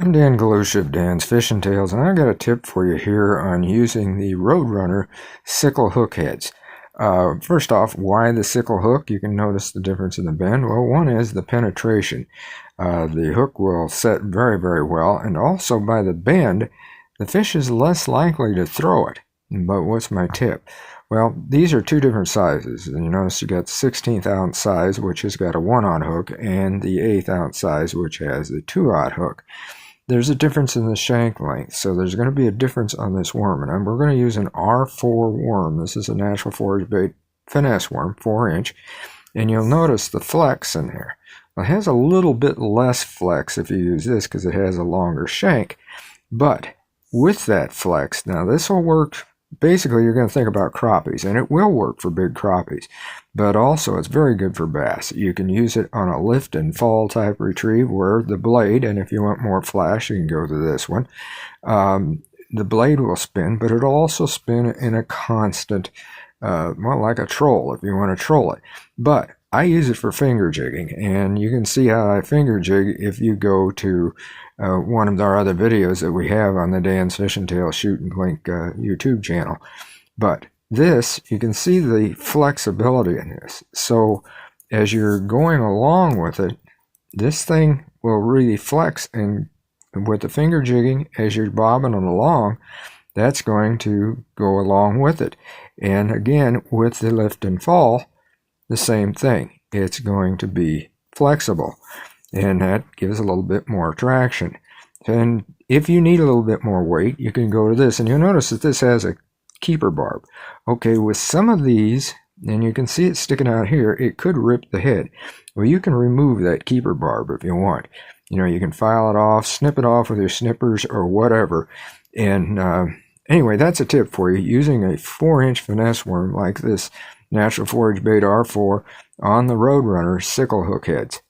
I'm Dan Galusha of Dan's Fishing Tales, and I got a tip for you here on using the Roadrunner Sickle hook heads. First off, why the sickle hook? You can notice the difference in the bend. Well, one is the penetration. The hook will set very, very well, and also by the bend, the fish is less likely to throw it. But what's my tip? Well, these are two different sizes. And you notice you got the 16th ounce size, which has got a 1/0 hook, and the 1/8 ounce size, which has the 2/0 hook. There's a difference in the shank length, so there's going to be a difference on this worm, and we're going to use an R4 worm. This is a Natural Forage Bait finesse worm, 4-inch, and you'll notice the flex in there. Well, it has a little bit less flex if you use this because it has a longer shank, but with that flex, now this will work. Basically, you're going to think about crappies, and it will work for big crappies, but also it's very good for bass. You can use it on a lift and fall type retrieve where the blade, and if you want more flash, you can go to this one. The blade will spin, but it'll also spin in a constant, well, like a troll if you want to troll it. But I use it for finger jigging, and you can see how I finger jig if you go to one of our other videos that we have on the Dan's Fishing Tale Shoot and Clink YouTube channel. But this, you can see the flexibility in this. So as you're going along with it, this thing will really flex, and with the finger jigging, as you're bobbing it along, that's going to go along with it. And again, with the lift and fall, the same thing. It's going to be flexible, and that gives a little bit more traction. And if you need a little bit more weight, you can go to this, and you'll notice that this has a keeper barb. Okay, with some of these, and you can see it sticking out here, it could rip the head. Well, you can remove that keeper barb if you want. You know, you can file it off, snip it off with your snippers or whatever. And anyway, that's a tip for you, using a 4-inch finesse worm like this Natural Forage Bait R4 on the Roadrunner sickle hook heads.